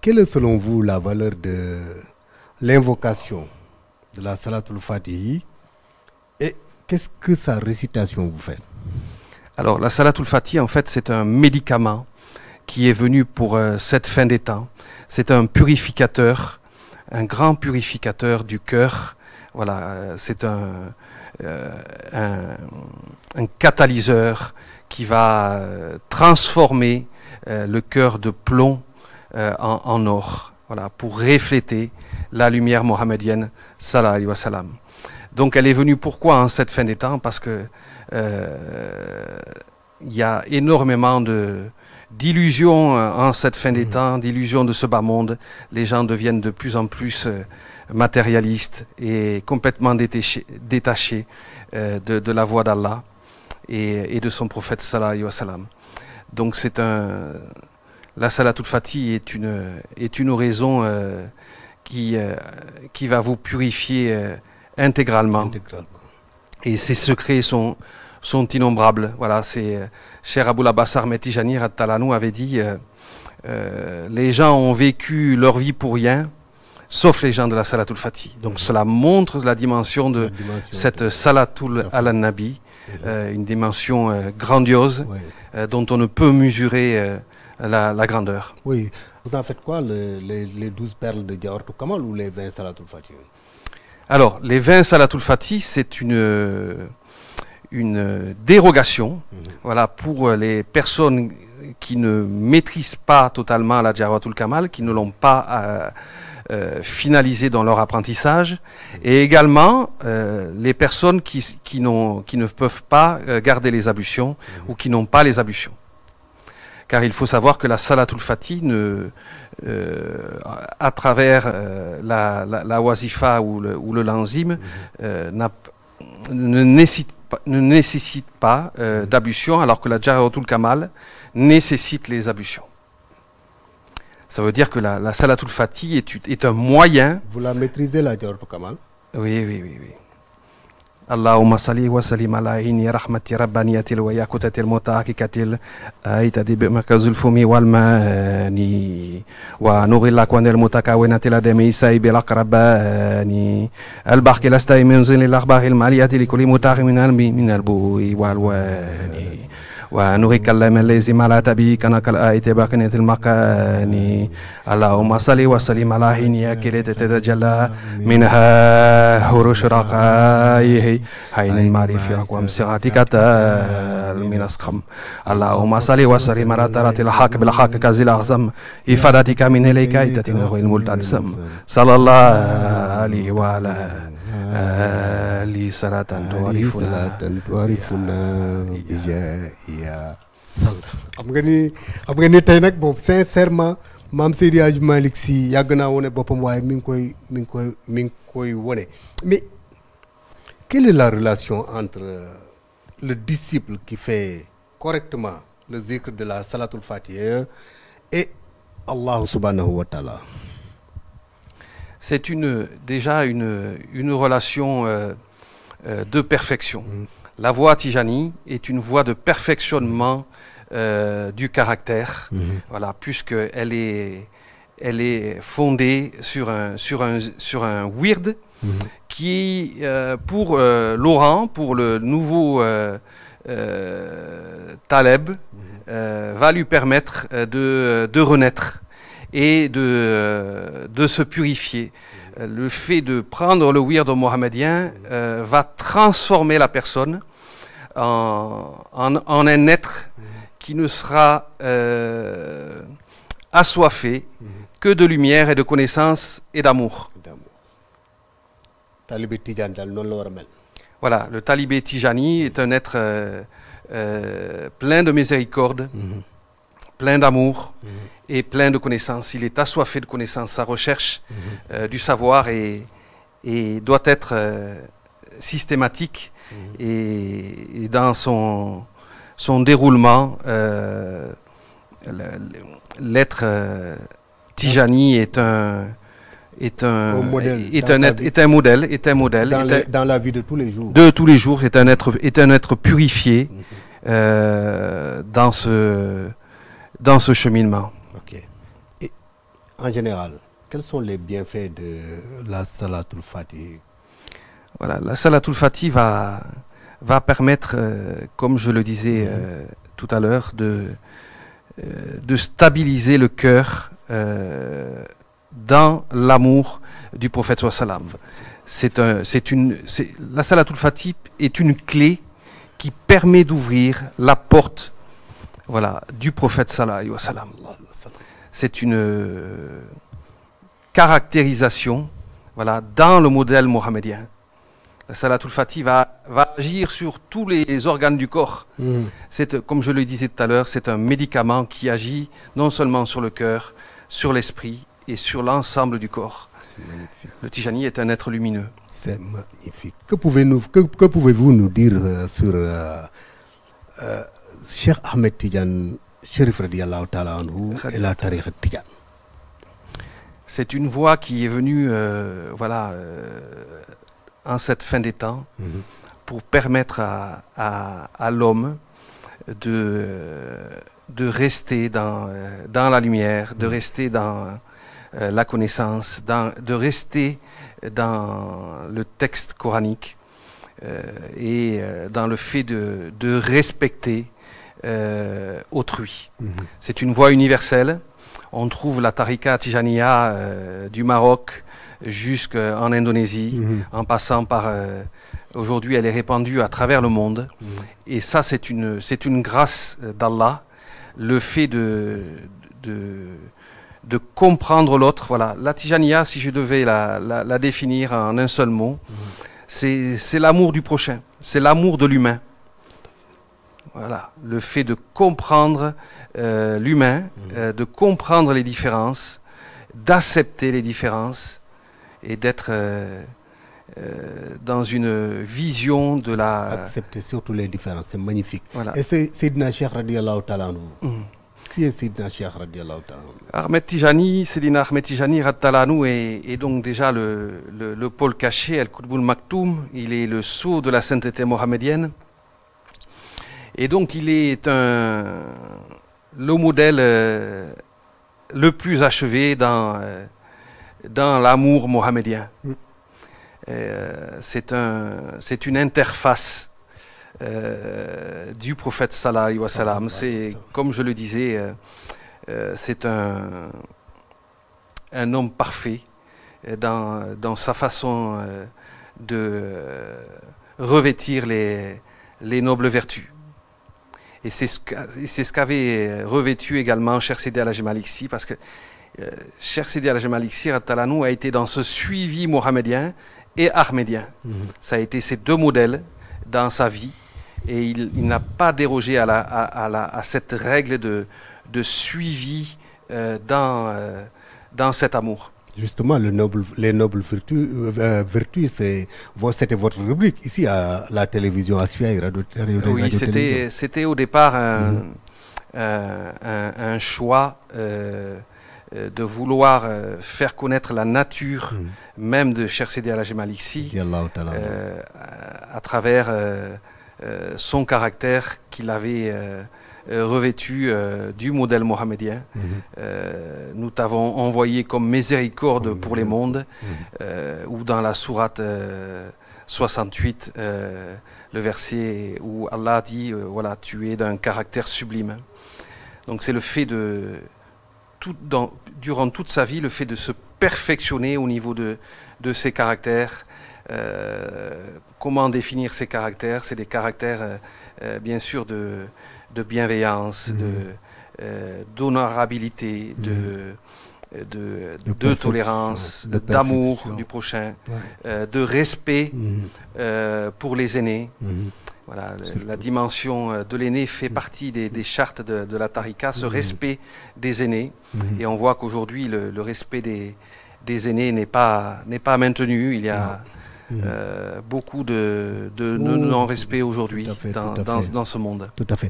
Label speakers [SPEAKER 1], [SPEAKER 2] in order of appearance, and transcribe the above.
[SPEAKER 1] quelle est selon vous la valeur de l'invocation de la Salatul Fatihi et qu'est-ce que sa récitation vous fait?
[SPEAKER 2] Alors la Salatul Fatihi, en fait, c'est un médicament qui est venu pour cette fin des temps. C'est un purificateur, un grand purificateur du cœur. Voilà, c'est un catalyseur qui va transformer le cœur de plomb en or, voilà, pour refléter la lumière mohammedienne, sallallahu alayhi wa sallam. Donc elle est venue pourquoi en cette fin des temps? Parce que il y a énormément d'illusions en cette fin des temps, d'illusions de ce bas monde. Les gens deviennent de plus en plus matérialistes et complètement détachés de la voix d'Allah et de son prophète sallallahu alayhi wa sallam. Donc la Salatul Fatihi est une oraison qui va vous purifier intégralement. Et ses secrets sont innombrables. Voilà, Cheikh Aboul Abbas Ahmed Tijani Radhiyallahu avait dit les gens ont vécu leur vie pour rien, sauf les gens de la Salatul Fatihi. Donc cela montre la dimension de cette Salatul ala Nabi, une dimension grandiose dont on ne peut mesurer la grandeur.
[SPEAKER 1] Oui. Vous en faites quoi, les 12 perles de Jawharatul Kamal ou les 20 Salatul Fatihi?
[SPEAKER 2] Alors, les 20 Salatul Fatihi, c'est une dérogation, voilà, pour les personnes qui ne maîtrisent pas totalement la Jawharatul Kamal, qui ne l'ont pas finalisé dans leur apprentissage, et également les personnes qui ne peuvent pas garder les ablutions ou qui n'ont pas les ablutions. Car il faut savoir que la Salatul Fatihi, à travers la wazifa ou le lanzim, ne nécessite pas d'ablution, alors que la Jawharatul Kamal nécessite les ablutions. Ça veut dire que la Salatul Fatihi est un moyen.
[SPEAKER 1] Vous la maîtrisez, la Jawharatul Kamal?
[SPEAKER 2] Oui. Allahumma salli wa sallim ala inni rahmati rabbaniyatil wa yakutatil mutahaqqiqatil aitadi bi makazul fumi wal mani wa nuril akwanil mutakawinatil adami sai bil aqrabani al baqi lastai min zilil akhbaril maliyati likulli mutahiminal min al bui wal wani ونريك اللهم الذي ما تبي كان كالآية باقنة المكان اللهم صل وسلم على حين كي تتجلى منها هروش رقائه حين المعرفة أقوام صراطك من أسقم اللهم صل وسلم على ترات الحق بالحق كزي الأعظم إفادتك من إليك إتت نغي الملتزم صلى الله عليه وعلى Ali salatan
[SPEAKER 1] tuarifuna bija ya sal. Xam nga ni tey nag bon sincèrement Mame Seydi Hadji Malick Sy yàgg naa wone boppam waaye mi ngi koy wone. Mais quelle est la relation entre le disciple qui fait correctement le zikr de la Salatul Fatiha et Allah subhanahu wa ta'ala?
[SPEAKER 2] C'est déjà une relation de perfection. La voie Tijani est une voie de perfectionnement du caractère, voilà, puisqu'elle est fondée sur un wird qui, pour Laurent, pour le nouveau Taleb, va lui permettre de renaître et de se purifier. Le fait de prendre le wird mohammedien va transformer la personne en un être qui ne sera assoiffé que de lumière et de connaissance et d'amour. Voilà, le talibé Tijani est un être plein de miséricorde, plein d'amour et plein de connaissances. Il est assoiffé de connaissances. Sa recherche du savoir doit être systématique et dans son déroulement, l'être Tijani est un modèle.
[SPEAKER 1] Dans la vie de tous les jours.
[SPEAKER 2] De tous les jours, est un être purifié dans ce cheminement.
[SPEAKER 1] Ok. Et En général, quels sont les bienfaits de la Salatul Fatih?
[SPEAKER 2] Voilà, la Salatul Fatih va permettre, comme je le disais tout à l'heure, de stabiliser le cœur dans l'amour du prophète sallam. La Salatul Fatih est une clé qui permet d'ouvrir la porte, voilà, du prophète sallallahu alayhi wa sallam. C'est une caractérisation, voilà, dans le modèle mohammedien. La Salatul Fatih va agir sur tous les organes du corps. Comme je le disais tout à l'heure, c'est un médicament qui agit non seulement sur le cœur, sur l'esprit et sur l'ensemble du corps. Le Tijani est un être lumineux.
[SPEAKER 1] C'est magnifique. Que pouvez-vous nous dire sur Cheikh Ahmed Tidiane Chérif radiyallahu ta'ala anhu et la tariqa Tidiane?
[SPEAKER 2] C'est une voix qui est venue en cette fin des temps pour permettre à l'homme de rester dans la lumière, de rester dans la connaissance, de rester dans le texte coranique et dans le fait de respecter autrui. C'est une voie universelle. On trouve la tariqa Tijaniya du Maroc jusqu'en Indonésie, en passant par... aujourd'hui, elle est répandue à travers le monde. Et ça, c'est une grâce d'Allah. Le fait de comprendre l'autre. Voilà. La Tijaniya, si je devais la définir en un seul mot, c'est l'amour du prochain. C'est l'amour de l'humain. Voilà. Le fait de comprendre l'humain, de comprendre les différences, d'accepter les différences et d'être dans une vision de la...
[SPEAKER 1] Accepter surtout les différences, c'est magnifique.
[SPEAKER 2] Voilà.
[SPEAKER 1] Et c'est Sayyidina Cheikh radiyallahu ta'ala anhu. Qui est Sayyidina Cheikh radiyallahu ta'ala anhu?
[SPEAKER 2] Ahmed Tijani, Sayyidina Ahmed Tijani radiyallahu est donc déjà le pôle caché, Al-Qutbul Maktoum. Il est le sceau de la sainteté mohammedienne. Et donc il est le modèle le plus achevé dans l'amour mohammedien. C'est une interface du prophète sallallahu alayhi wa sallam. C'est, comme je le disais, c'est un homme parfait dans sa façon de revêtir les nobles vertus. Et c'est ce qu'avait revêtu également Cheikh Sidi El Hadji Malick Sy, parce que Cheikh Sidi El Hadji Malick Sy a été dans ce suivi mohammedien et ahmédien. Ça a été ces deux modèles dans sa vie, et il n'a pas dérogé à cette règle de suivi dans cet amour.
[SPEAKER 1] Justement, les nobles vertus, c'était votre rubrique ici à la télévision Asfiyahi Radio.
[SPEAKER 2] Oui, c'était au départ un choix de vouloir faire connaître la nature même de Cheikh Sidi El Hadji Malick Sy à travers son caractère qu'il avait revêtu du modèle mohammedien. Nous t'avons envoyé comme miséricorde pour les mondes, ou dans la sourate 68, le verset où Allah dit voilà, tu es d'un caractère sublime. Donc c'est le fait durant toute sa vie, le fait de se perfectionner au niveau de ses caractères. Comment définir ces caractères? C'est des caractères bien sûr de bienveillance, d'honorabilité, de tolérance, d'amour du prochain, de respect pour les aînés. Voilà, la dimension de l'aîné fait partie des chartes de la tariqa, ce respect des aînés. Et on voit qu'aujourd'hui, le respect des aînés n'est pas maintenu. Il y a beaucoup de non-respect aujourd'hui dans ce monde.
[SPEAKER 1] Tout à fait.